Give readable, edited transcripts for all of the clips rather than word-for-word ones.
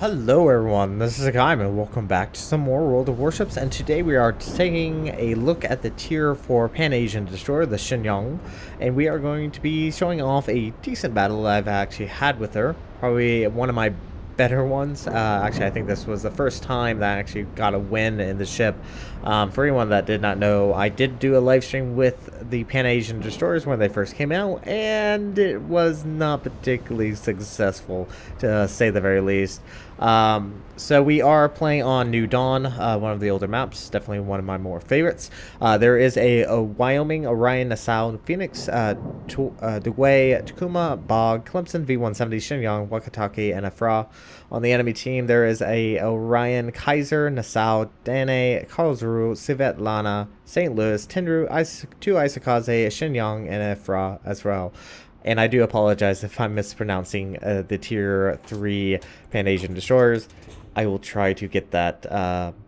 Hello everyone, this is Hakaym and welcome back to some more World of Warships, and today we are taking a look at the tier 4 Pan-Asian destroyer, the Shenyang, and we are going to be showing off a decent battle I've actually had with her, probably one of my better ones. Actually, I think this was the first time that I actually got a win in the ship. For anyone that did not know, I did do a live stream with the Pan-Asian destroyers when they first came out, and it was not particularly successful, to say the very least. So we are playing on New Dawn, one of the older maps, definitely one of my more favorites. There is a Wyoming, Orion, Nassau, Phoenix, Dugway, Takuma, Bog, Clemson, V-170, Shenyang, Wakataki, and Afra. On the enemy team, there is a Orion, Kaiser, Nassau, Dane, Karlsruhe, Svetlana, St. Louis, Tenru, two Isakaze, Shenyang, and Afra as well. And I do apologize if I'm mispronouncing the tier 3 Pan-Asian destroyers. I will try to get that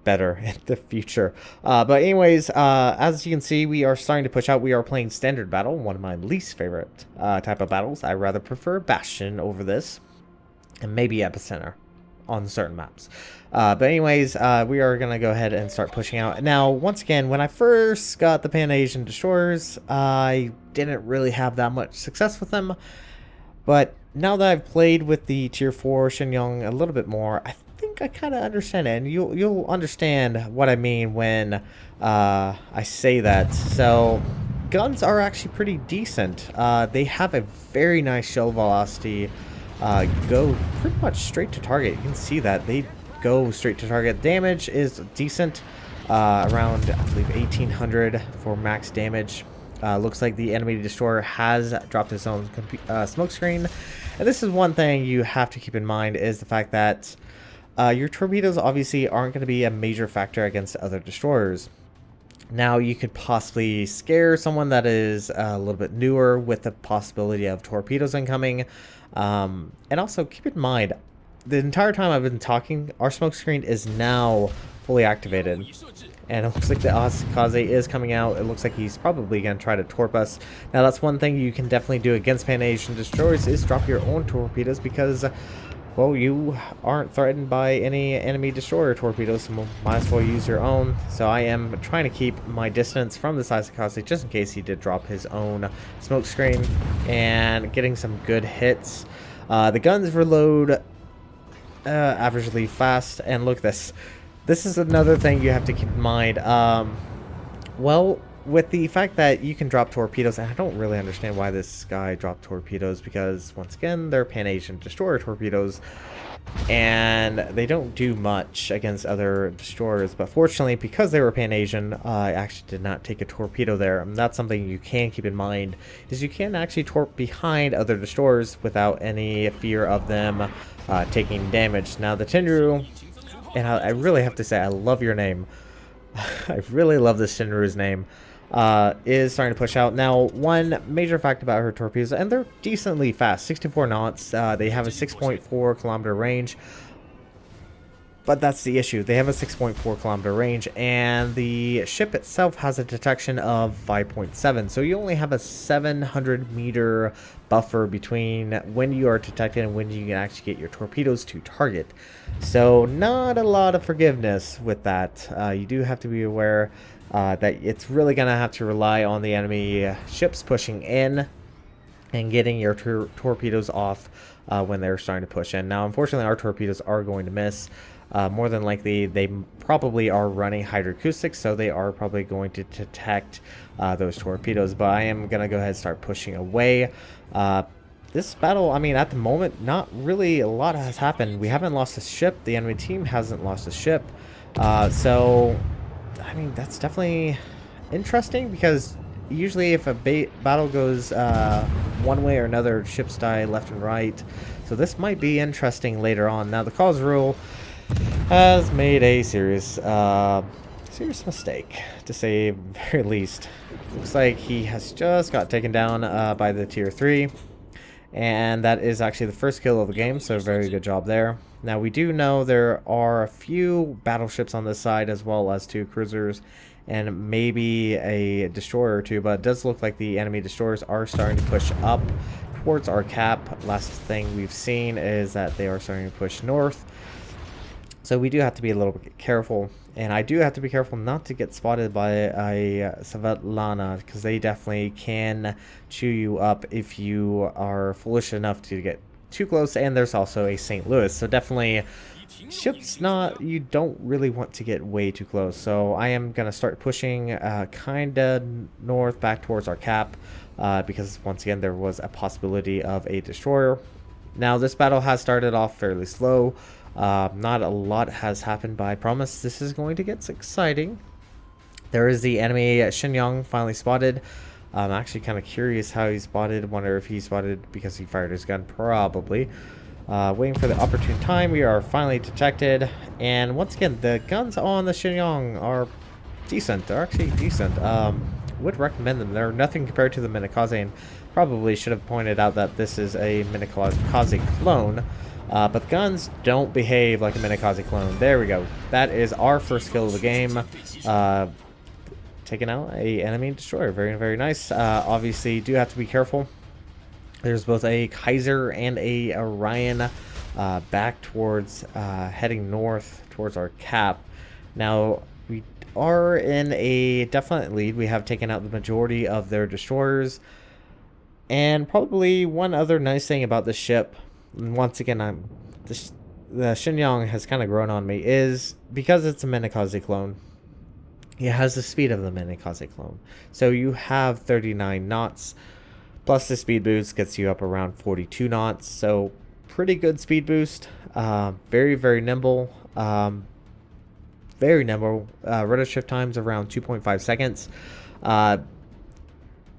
better in the future. But anyways, as you can see, we are starting to push out. We are playing standard battle, one of my least favorite type of battles. I rather prefer Bastion over this, and maybe Epicenter on certain maps. But anyways, we are going to go ahead and start pushing out. Now, once again, when I first got the Pan-Asian destroyers, I didn't really have that much success with them. But now that I've played with the tier 4 Shenyang a little bit more, I think I kind of understand it. And you'll understand what I mean when I say that. So, guns are actually pretty decent. They have a very nice shell velocity. Go pretty much straight to target. You can see that they go straight to target. Damage is decent, around I believe 1800 for max damage. Looks like the enemy destroyer has dropped its own smoke screen, and this is one thing you have to keep in mind, is the fact that your torpedoes obviously aren't going to be a major factor against other destroyers. Now, you could possibly scare someone that is a little bit newer with the possibility of torpedoes incoming. And also keep in mind, the entire time I've been talking, our smoke screen is now fully activated. And it looks like the Asakaze is coming out. It looks like he's probably going to try to torp us. Now, that's one thing you can definitely do against Pan-Asian destroyers, is drop your own torpedoes, because, well, you aren't threatened by any enemy destroyer torpedoes, so might as well use your own. So I am trying to keep my distance from this Asakaze, just in case he did drop his own smoke screen, and getting some good hits. The guns reload averagely fast, and look, this is another thing you have to keep in mind. Well, with the fact that you can drop torpedoes, and I don't really understand why this guy dropped torpedoes, because once again, they're Pan-Asian destroyer torpedoes, and they don't do much against other destroyers. But fortunately, because they were Pan-Asian, I actually did not take a torpedo there. And that's something you can keep in mind, is you can actually torp behind other destroyers without any fear of them taking damage. Now, the Tenru, and I really have to say, I love your name. I really love this Tenru's name. Is starting to push out. Now, one major fact about her torpedoes, and they're decently fast, 64 knots. They have a 6.4 kilometer range. But that's the issue. They have a 6.4 kilometer range, and the ship itself has a detection of 5.7. So you only have a 700 meter buffer between when you are detected and when you can actually get your torpedoes to target. So not a lot of forgiveness with that. You do have to be aware that it's really going to have to rely on the enemy ships pushing in and getting your torpedoes off when they're starting to push in. Now, unfortunately, our torpedoes are going to miss. More than likely, they probably are running hydroacoustics, so they are probably going to detect those torpedoes. But I am going to go ahead and start pushing away. This battle, I mean, at the moment, not really a lot has happened. We haven't lost a ship. The enemy team hasn't lost a ship. So, I mean, that's definitely interesting, because usually if a battle goes one way or another, ships die left and right. So this might be interesting later on. Now, the Karlsruhe has made a serious mistake, to say the very least. Looks like he has just got taken down by the tier 3. And that is actually the first kill of the game, so very good job there. Now, we do know there are a few battleships on this side, as well as 2 cruisers, and maybe a destroyer or 2, but it does look like the enemy destroyers are starting to push up towards our cap. Last thing we've seen is that they are starting to push north. So we do have to be a little bit careful, and I do have to be careful not to get spotted by a Svetlana, because they definitely can chew you up if you are foolish enough to get too close. And there's also a St. Louis, so definitely ships not, you don't really want to get way too close. So I am going to start pushing kind of north back towards our cap, because once again there was a possibility of a destroyer. Now this battle has started off fairly slow. Not a lot has happened, but I promise this is going to get exciting. There is the enemy Shenyang finally spotted. I'm actually kind of curious how he spotted. Wonder if he spotted because he fired his gun, probably. Waiting for the opportune time. We are finally detected, and once again the guns on the Shenyang are decent. They're actually decent. Would recommend them. They're nothing compared to the Minekaze, and probably should have pointed out that this is a Minekaze clone. But guns don't behave like a Minekaze clone. There we go. That is our first kill of the game. Taking out a enemy destroyer. Very, very nice. Obviously, do have to be careful. There's both a Kaiser and a Orion back towards, heading north towards our cap. Now, we are in a definite lead. We have taken out the majority of their destroyers. And probably one other nice thing about this ship, and once again, the Shenyang has kind of grown on me, is because it's a Minekaze clone, it has the speed of the Minekaze clone. So you have 39 knots, plus the speed boost gets you up around 42 knots. So pretty good speed boost. Very, very nimble. Very nimble. Rudder shift times around 2.5 seconds.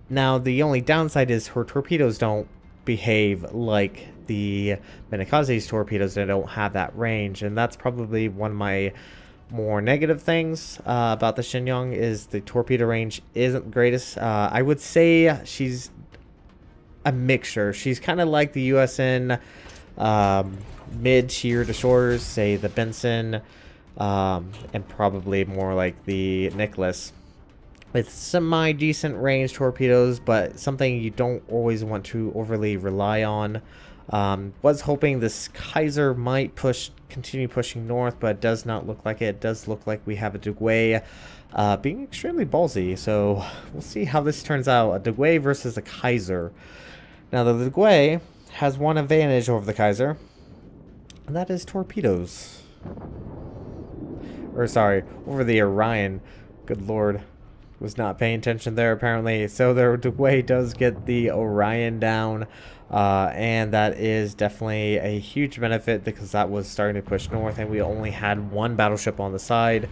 Now, the only downside is her torpedoes don't behave like the Minekaze's torpedoes. They don't have that range, and that's probably one of my more negative things about the Shenyang, is the torpedo range isn't the greatest. I would say she's a mixture. She's kind of like the USN mid-tier destroyers, say the Benson, and probably more like the Nicholas, with semi-decent range torpedoes, but something you don't always want to overly rely on. Was hoping this Kaiser might continue pushing north, but it does not look like it. It does look like we have a Dugway being extremely ballsy, so we'll see how this turns out. A Dugway versus a Kaiser. Now, the Dugway has one advantage over the Kaiser, and that is torpedoes. Or, sorry, over the Orion. Good lord. Was not paying attention there, apparently. So the Dugway does get the Orion down, and that is definitely a huge benefit, because that was starting to push north, and we only had one battleship on the side.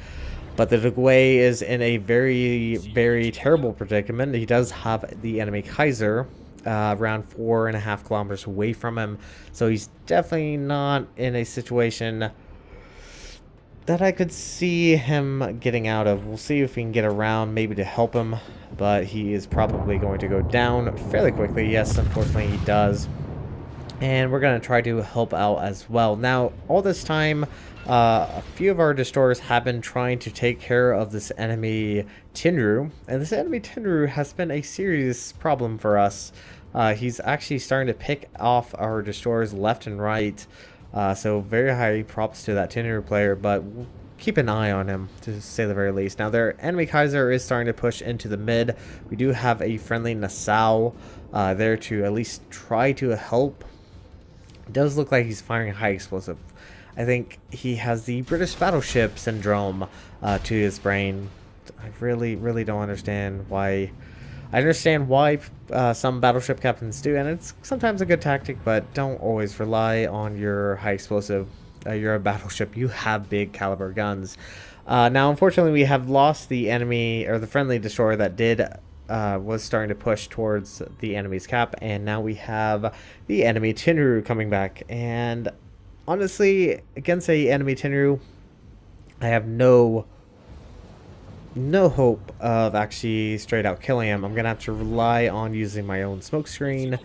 But the Dugway is in a very, very terrible predicament. He does have the enemy Kaiser around 4.5 kilometers away from him, so he's definitely not in a situation that I could see him getting out of. We'll see if we can get around maybe to help him, but he is probably going to go down fairly quickly. Yes, unfortunately he does. And we're going to try to help out as well. Now, all this time, a few of our destroyers have been trying to take care of this enemy Tenru, and this enemy Tenru has been a serious problem for us. He's actually starting to pick off our destroyers left and right. So very high props to that Tenru player, but we'll keep an eye on him, to say the very least. Now, their enemy Kaiser is starting to push into the mid. We do have a friendly Nassau there to at least try to help. It does look like he's firing high explosive. I think he has the British battleship syndrome to his brain. I really, really don't understand why. I understand why some battleship captains do, and it's sometimes a good tactic, but don't always rely on your high explosive. You're a battleship. You have big caliber guns. Now, unfortunately, we have lost the enemy, or the friendly destroyer that was starting to push towards the enemy's cap, and now we have the enemy Tenru coming back. And honestly, against a enemy Tenru, I have no hope of actually straight out killing him. I'm gonna have to rely on using my own smoke screen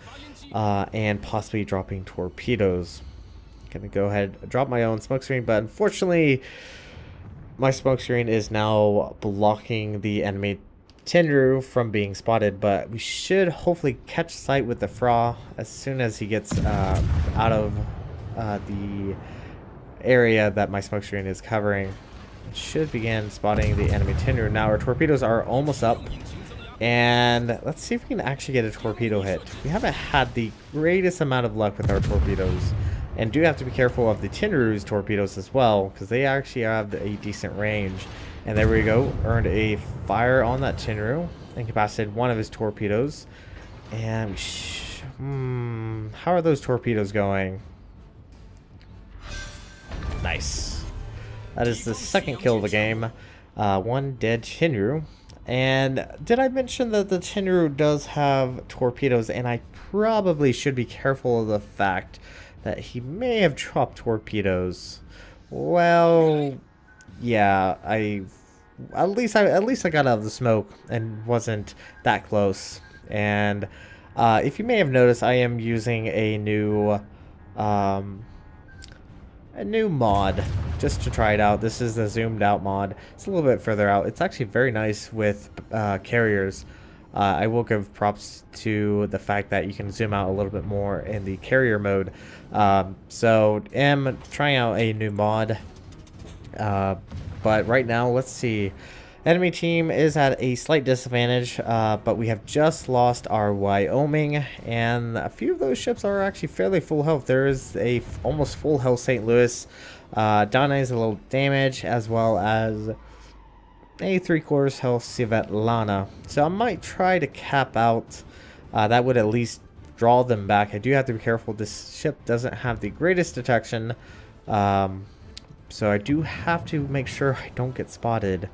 and possibly dropping torpedoes. Gonna go ahead and drop my own smoke screen, but unfortunately my smoke screen is now blocking the enemy Tenru from being spotted, but we should hopefully catch sight with the Fra as soon as he gets out of the area that my smoke screen is covering. It should begin spotting the enemy Tenru. Now our torpedoes are almost up. And let's see if we can actually get a torpedo hit. We haven't had the greatest amount of luck with our torpedoes. And do have to be careful of the Tenru's torpedoes as well, because they actually have a decent range. And there we go. Earned a fire on that Tenru. Incapacitated one of his torpedoes. And how are those torpedoes going? Nice. That is the second kill of the game. One dead Tenru. And did I mention that the Tenru does have torpedoes? And I probably should be careful of the fact that he may have dropped torpedoes. Well, yeah, at least I got out of the smoke and wasn't that close. And if you may have noticed, I am using a new mod just to try it out. This is the zoomed out mod. It's a little bit further out. It's actually very nice with carriers. I will give props to the fact that you can zoom out a little bit more in the carrier mode. So am trying out a new mod. But right now, let's see. Enemy team is at a slight disadvantage, but we have just lost our Wyoming, and a few of those ships are actually fairly full health. There is a almost full health St. Louis. Donna is a little damage, as well as a 3/4 health Svetlana. So I might try to cap out. That would at least draw them back. I do have to be careful. This ship doesn't have the greatest detection, so I do have to make sure I don't get spotted.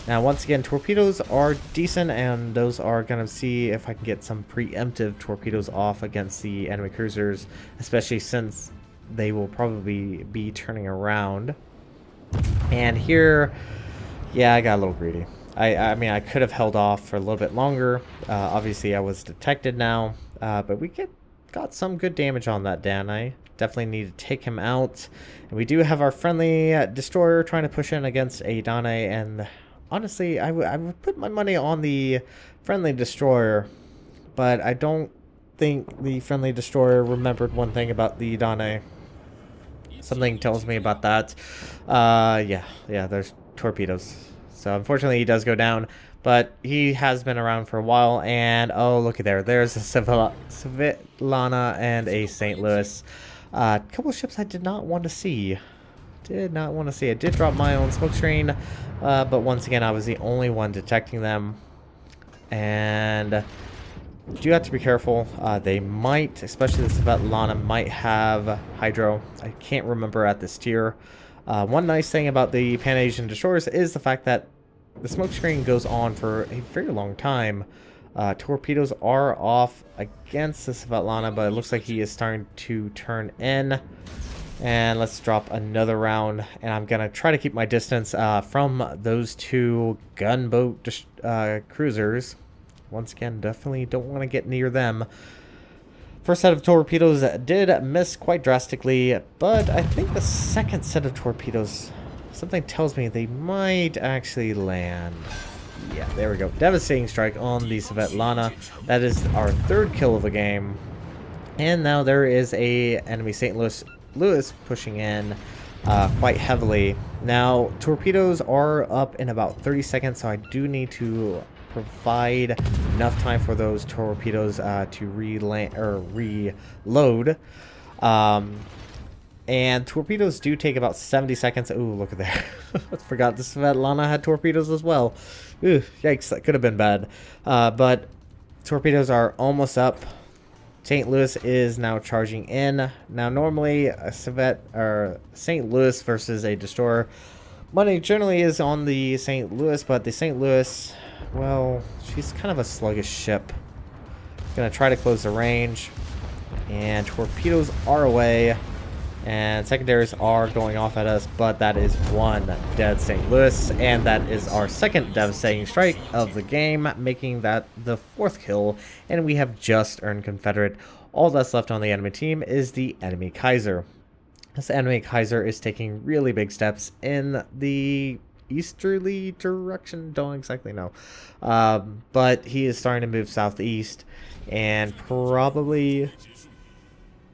Now, once again, torpedoes are decent, and those are going to see if I can get some preemptive torpedoes off against the enemy cruisers, especially since they will probably be turning around. And here, yeah, I got a little greedy. I mean, I could have held off for a little bit longer. Obviously, I was detected now, but we got some good damage on that Danae. Definitely need to take him out. And we do have our friendly destroyer trying to push in against a Danae, and honestly, I would put my money on the friendly destroyer, but I don't think the friendly destroyer remembered one thing about the Danae. Something tells me about that. Yeah, there's torpedoes. So unfortunately, he does go down, but he has been around for a while. And oh, looky there. There's a Svetlana and a St. Louis. A couple of ships I did not want to see. I did drop my own smoke screen, but once again, I was the only one detecting them. And do have to be careful. They might, especially the Svetlana, might have hydro. I can't remember at this tier. One nice thing about the Pan-Asian destroyers is the fact that the smoke screen goes on for a very long time. Torpedoes are off against the Svetlana, but it looks like he is starting to turn in. And let's drop another round, and I'm going to try to keep my distance from those two gunboat cruisers. Once again, definitely don't want to get near them. First set of torpedoes did miss quite drastically, but I think the second set of torpedoes, something tells me they might actually land. Yeah, there we go. Devastating strike on the Svetlana. That is our third kill of the game. And now there is a enemy St. Louis pushing in quite heavily. Now, torpedoes are up in about 30 seconds, so I do need to provide enough time for those torpedoes to reload. And torpedoes do take about 70 seconds. Ooh, look at there. I forgot the Svetlana had torpedoes as well. Ooh, yikes, that could have been bad. But torpedoes are almost up. St. Louis is now charging in. Now, normally a St. Louis versus a destroyer, money generally is on the St. Louis, but the St. Louis, well, she's kind of a sluggish ship. Gonna try to close the range, and torpedoes are away, and secondaries are going off at us, but that is one dead St. Louis, and that is our second devastating strike of the game, making that the fourth kill, and we have just earned Confederate. All that's left on the enemy team is the enemy Kaiser. This enemy Kaiser is taking really big steps in the easterly direction. Don't exactly know, but he is starting to move southeast, and probably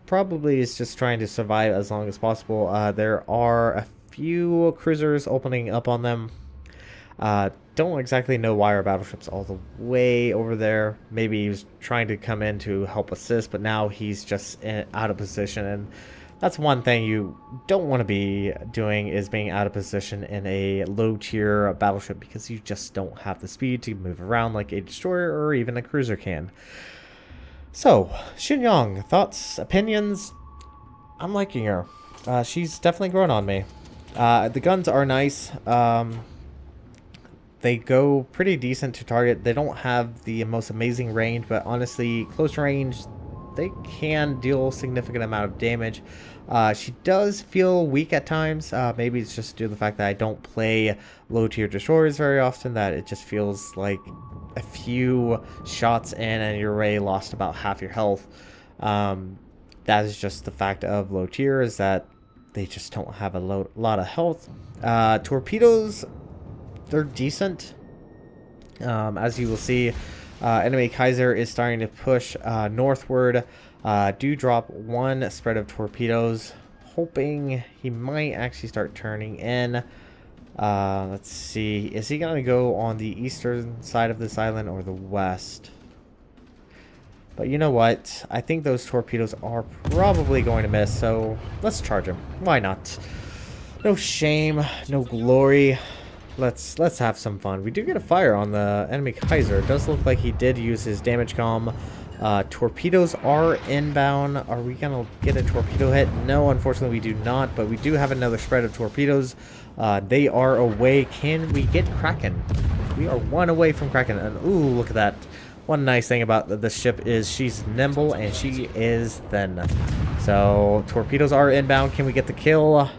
probably is just trying to survive as long as possible. There are a few cruisers opening up on them. Don't exactly know why our battleship's all the way over there. Maybe he was trying to come in to help assist, but now he's just out of position. And that's one thing you don't want to be doing, is being out of position in a low tier battleship, because you just don't have the speed to move around like a destroyer or even a cruiser can. So, Shenyang, thoughts, opinions? I'm liking her. She's definitely grown on me. The guns are nice. They go pretty decent to target. They don't have the most amazing range, but honestly, close range, they can deal a significant amount of damage. She does feel weak at times. Maybe it's just due to the fact that I don't play low tier destroyers very often, that it just feels like a few shots in and you're already lost about half your health. That is just the fact of low tier, is that they just don't have a lot of health. Torpedoes, they're decent. As you will see, enemy Kaiser is starting to push northward. Do drop one spread of torpedoes, hoping he might actually start turning in. Let's see, is he gonna go on the eastern side of this island or the west? But you know what, I think those torpedoes are probably going to miss, so let's charge him. Why not? No shame, no glory. Let's have some fun. We do get a fire on the enemy Kaiser. It does look like he did use his damage comm. Torpedoes are inbound. Are we gonna get a torpedo hit? No, unfortunately we do not, but we do have another spread of torpedoes. They are away. Can we get Kraken? We are one away from Kraken. And ooh, look at that. One nice thing about this ship is she's nimble and she is thin. So torpedoes are inbound. Can we get the kill?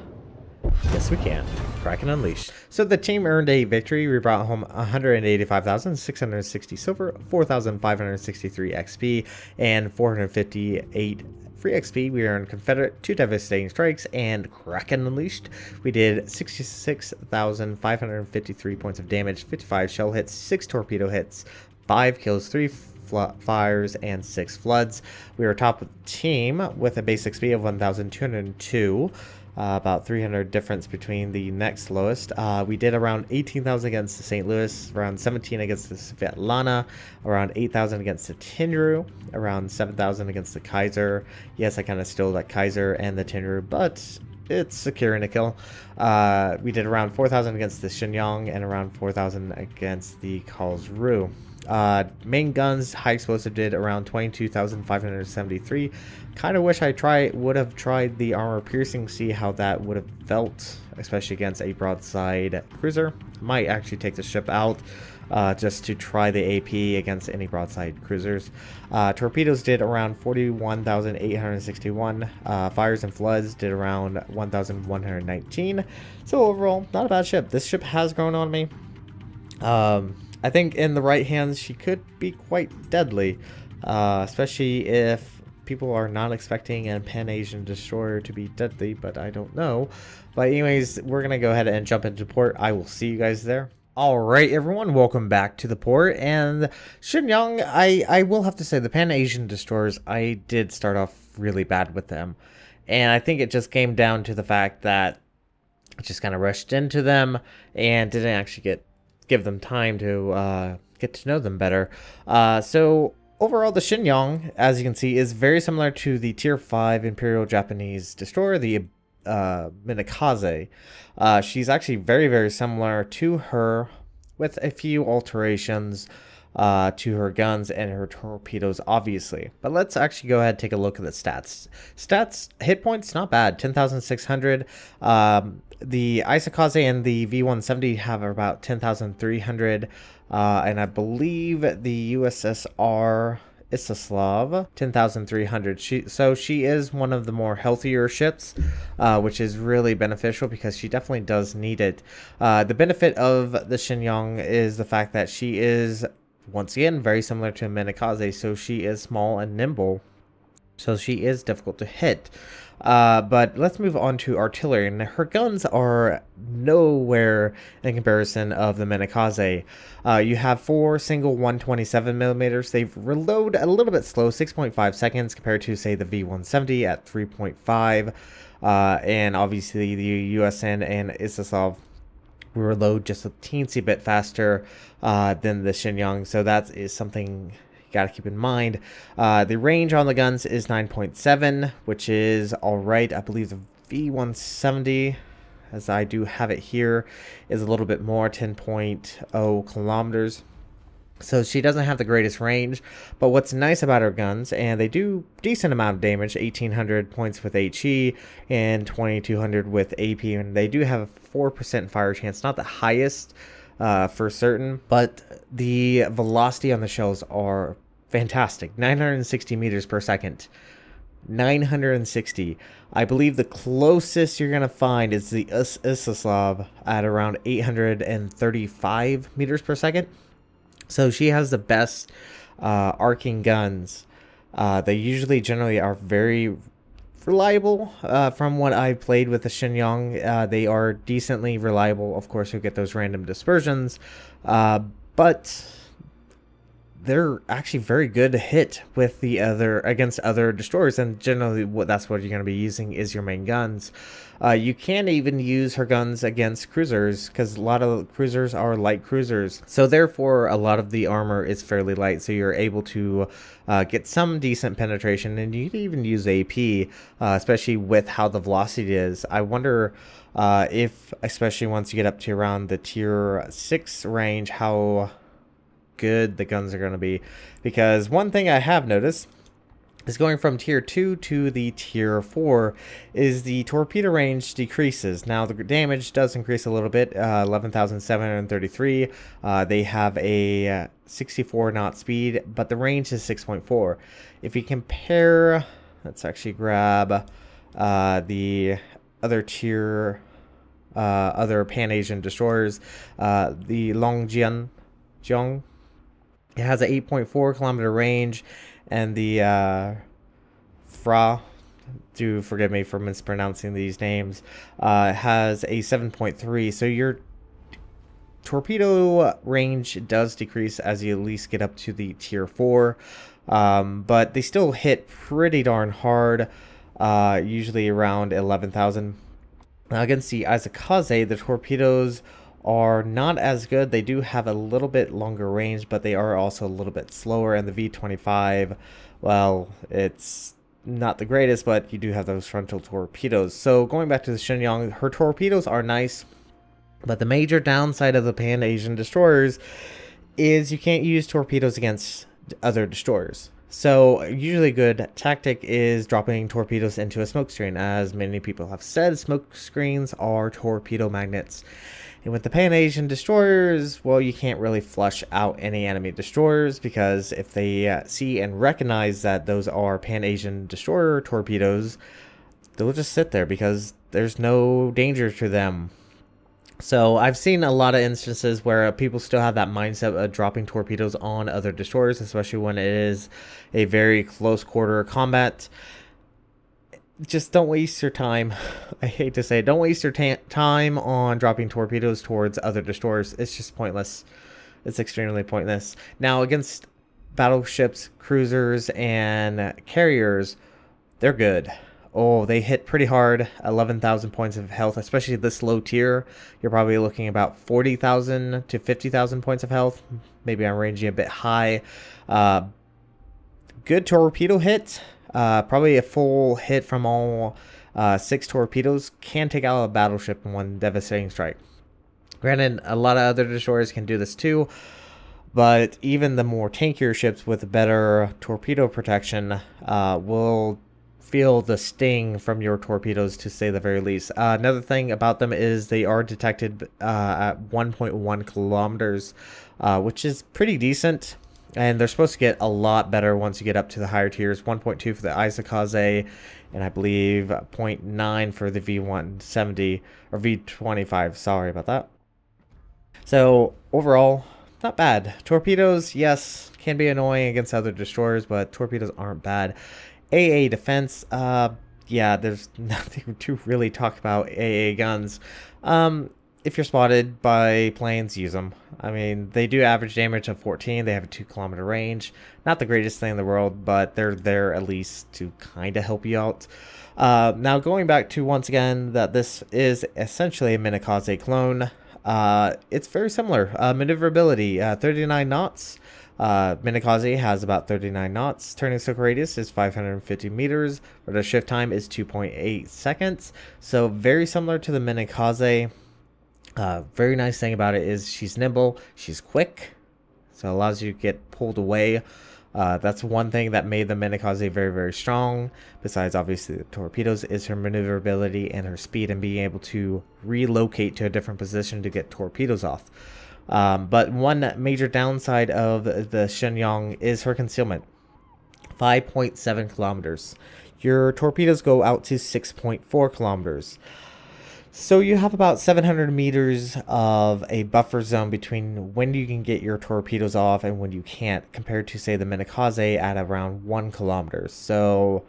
Yes, we can. Kraken unleashed. So the team earned a victory. We brought home 185,660 silver, 4,563 XP, and 458 free XP. We earned Confederate, 2 devastating strikes, and Kraken unleashed. We did 66,553 points of damage, 55 shell hits, 6 torpedo hits, 5 kills, 3 fires, and 6 floods. We were top of the team with a base XP of 1,202. About 300 difference between the next lowest. We did around 18,000 against the St. Louis, around 17 against the Svetlana, around 8,000 against the Tenru, around 7,000 against the Kaiser. Yes, I kind of stole that Kaiser and the Tenru, but it's securing a kill. We did around 4,000 against the Shenyang and around 4,000 against the Karlsruhe. Main guns, high explosive did around 22,573. Kind of wish I would have tried the armor piercing, see how that would have felt, especially against a broadside cruiser. Might actually take the ship out just to try the AP against any broadside cruisers. Torpedoes did around 41,861. Fires and floods did around 1,119. So overall, not a bad ship. This ship has grown on me. I think in the right hands, she could be quite deadly, especially if people are not expecting a Pan-Asian destroyer to be deadly, but I don't know. But anyways, we're going to go ahead and jump into port. I will see you guys there. Alright everyone, welcome back to the port. And Shenyang, I will have to say, the Pan-Asian destroyers, I did start off really bad with them. And I think it just came down to the fact that I just kind of rushed into them and didn't actually give them time to get to know them better. So overall, the Shenyang, as you can see, is very similar to the Tier 5 Imperial Japanese destroyer, the Minekaze. She's actually very, very similar to her, with a few alterations to her guns and her torpedoes, obviously. But let's actually go ahead and take a look at the stats. Hit points, not bad, 10,600. The Isakaze and the V170 have about 10,300. And I believe the USSR Islaslav 10,300. She is one of the more healthier ships, which is really beneficial because she definitely does need it. The benefit of the Shenyang is the fact that she is, once again, very similar to Minekaze, so she is small and nimble. So she is difficult to hit. But let's move on to artillery, and her guns are nowhere in comparison of the Minekaze. You have 4 single 127 millimeters. They reload a little bit slow, 6.5 seconds compared to, say, the V170 at 3.5. And obviously the USN and Isasov reload just a teensy bit faster than the Shenyang, so that is something you got to keep in mind. The range on the guns is 9.7, which is all right. I believe the V170, as I do have it here, is a little bit more, 10.0 kilometers. So she doesn't have the greatest range, but what's nice about her guns, and they do decent amount of damage, 1800 points with HE and 2200 with AP, and they do have a 4% fire chance, not the highest for certain, but the velocity on the shells are fantastic, 960 meters per second. 960. I believe the closest you're going to find is the Isaslav at around 835 meters per second. So she has the best arcing guns. They usually generally are very reliable. From what I played with the Shenyang, they are decently reliable. Of course, you'll get those random dispersions, but they're actually very good to hit with the against other destroyers, and generally that's what you're going to be using is your main guns. You can even use her guns against cruisers, because a lot of cruisers are light cruisers, so therefore a lot of the armor is fairly light, so you're able to get some decent penetration, and you can even use AP, especially with how the velocity is. I wonder if, especially once you get up to around the tier 6 range, how good the guns are going to be, because one thing I have noticed is going from tier 2 to the tier 4 is the torpedo range decreases. Now the damage does increase a little bit, 11,733. They have a 64 knot speed, but the range is 6.4. If you compare, let's actually grab the other tier, other Pan-Asian destroyers, the Longjiang, it has an 8.4 kilometer range, and the Fra, do forgive me for mispronouncing these names, has a 7.3. So your torpedo range does decrease as you at least get up to the tier 4, but they still hit pretty darn hard, usually around 11,000. Now against the Isakaze, the torpedoes are not as good. They do have a little bit longer range, but they are also a little bit slower. And the V25, well, it's not the greatest, but you do have those frontal torpedoes. So going back to the Shenyang, her torpedoes are nice, but the major downside of the Pan-Asian destroyers is you can't use torpedoes against other destroyers. So usually a good tactic is dropping torpedoes into a smoke screen. As many people have said, smoke screens are torpedo magnets. And with the Pan-Asian destroyers, well, you can't really flush out any enemy destroyers, because if they see and recognize that those are Pan-Asian destroyer torpedoes, they'll just sit there because there's no danger to them. So I've seen a lot of instances where people still have that mindset of dropping torpedoes on other destroyers, especially when it is a very close quarter combat. Just don't waste your time. I hate to say it. Don't waste your time on dropping torpedoes towards other destroyers. It's just pointless. It's extremely pointless. Now, against battleships, cruisers, and carriers, they're good. Oh, they hit pretty hard. 11,000 points of health, especially this low tier. You're probably looking about 40,000 to 50,000 points of health. Maybe I'm ranging a bit high. Good torpedo hit. Probably a full hit from all 6 torpedoes can take out a battleship in one devastating strike. Granted, a lot of other destroyers can do this too, but even the more tankier ships with better torpedo protection will feel the sting from your torpedoes, to say the very least. Another thing about them is they are detected at 1.1 kilometers, which is pretty decent. And they're supposed to get a lot better once you get up to the higher tiers. 1.2 for the Isakaze, and I believe 0.9 for the V170, or V25, sorry about that. So, overall, not bad. Torpedoes, yes, can be annoying against other destroyers, but torpedoes aren't bad. AA defense, yeah, there's nothing to really talk about AA guns. Um, if you're spotted by planes, use them. I mean, they do average damage of 14. They have a 2 kilometer range. Not the greatest thing in the world, but they're there at least to kind of help you out. Now, going back to once again that this is essentially a Minekaze clone. It's very similar. Maneuverability, 39 knots. Minekaze has about 39 knots. Turning circle radius is 550 meters. Rudder shift time is 2.8 seconds. So very similar to the Minekaze. Very nice thing about it is she's nimble. She's quick. So it allows you to get pulled away. That's one thing that made the Minekaze very, very strong. Besides, obviously, the torpedoes is her maneuverability and her speed and being able to relocate to a different position to get torpedoes off. But one major downside of the Shenyang is her concealment. 5.7 kilometers. Your torpedoes go out to 6.4 kilometers. So you have about 700 meters of a buffer zone between when you can get your torpedoes off and when you can't, compared to, say, the Minekaze at around 1 kilometer. So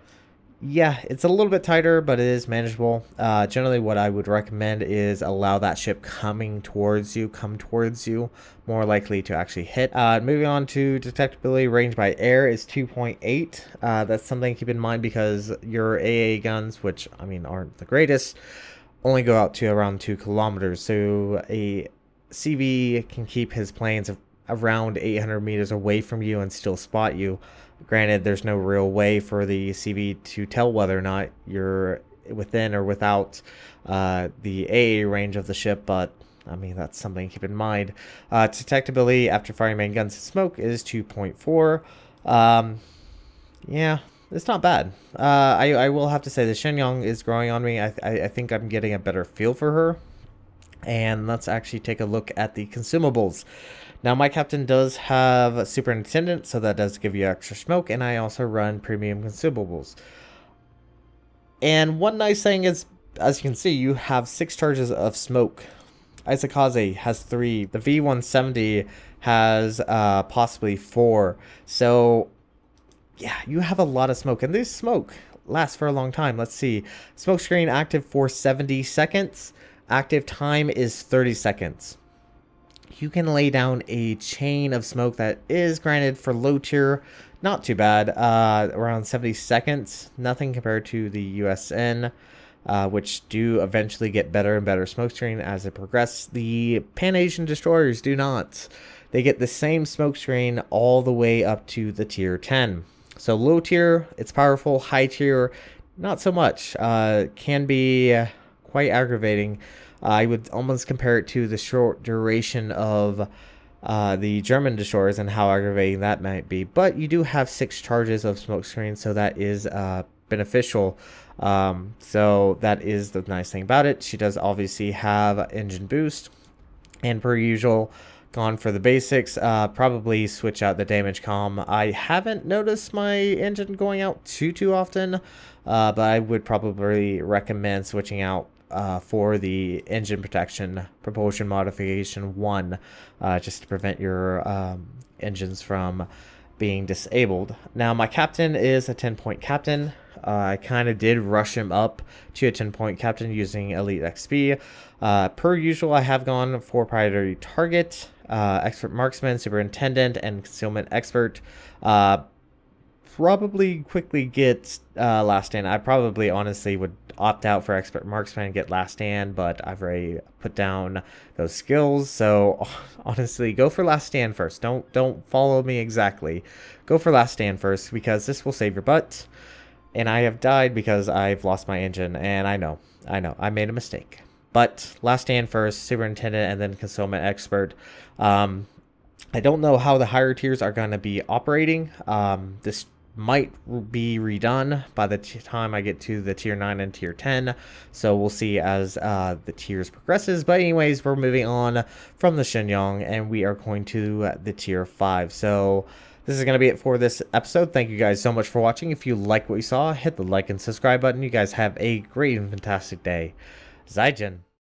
yeah, it's a little bit tighter, but it is manageable. Generally, what I would recommend is allow that ship come towards you, more likely to actually hit. Moving on to detectability, range by air is 2.8. That's something to keep in mind because your AA guns, which, I mean, aren't the greatest, only go out to around 2 kilometers. So a CV can keep his planes around 800 meters away from you and still spot you. Granted, there's no real way for the CV to tell whether or not you're within or without the AA range of the ship, but I mean, that's something to keep in mind. Detectability after firing main guns and smoke is 2.4. Yeah, it's not bad. I will have to say the Shenyang is growing on me. I think I'm getting a better feel for her. And let's actually take a look at the consumables. Now, my captain does have a superintendent, so that does give you extra smoke, and I also run premium consumables. And one nice thing is, as you can see, you have 6 charges of smoke. Isakaze has 3. The V170 has possibly 4. So yeah, you have a lot of smoke, and this smoke lasts for a long time. Let's see. Smoke screen active for 70 seconds. Active time is 30 seconds. You can lay down a chain of smoke that is, granted, for low tier, not too bad. Around 70 seconds. Nothing compared to the USN, which do eventually get better and better smoke screen as it progresses. The Pan-Asian destroyers do not. They get the same smoke screen all the way up to the tier 10. So low tier, it's powerful. High tier, not so much. Can be quite aggravating. I would almost compare it to the short duration of the German destroyers and how aggravating that might be. But you do have 6 charges of smoke screen, so that is beneficial. So that is the nice thing about it. She does obviously have engine boost, and per usual, gone for the basics. Probably switch out the damage comm. I haven't noticed my engine going out too often, but I would probably recommend switching out for the engine protection propulsion modification 1, just to prevent your engines from being disabled. Now, my captain is a 10-point captain. I kind of did rush him up to a 10-point captain using Elite XP. Per usual, I have gone for priority target, expert marksman, superintendent, and concealment expert. Probably quickly get last stand. I probably honestly would opt out for expert marksman and get last stand, but I've already put down those skills. So honestly, go for last stand first. Don't follow me exactly. Go for last stand first, because this will save your butt. And I have died because I've lost my engine, and I know, I made a mistake. But last stand first, superintendent, and then concealment expert. I don't know how the higher tiers are going to be operating. This might be redone by the time I get to the tier 9 and tier 10. So we'll see as the tiers progresses. But anyways, we're moving on from the Shenyang, and we are going to the tier 5. So this is going to be it for this episode. Thank you guys so much for watching. If you like what you saw, hit the like and subscribe button. You guys have a great and fantastic day. Zaijin.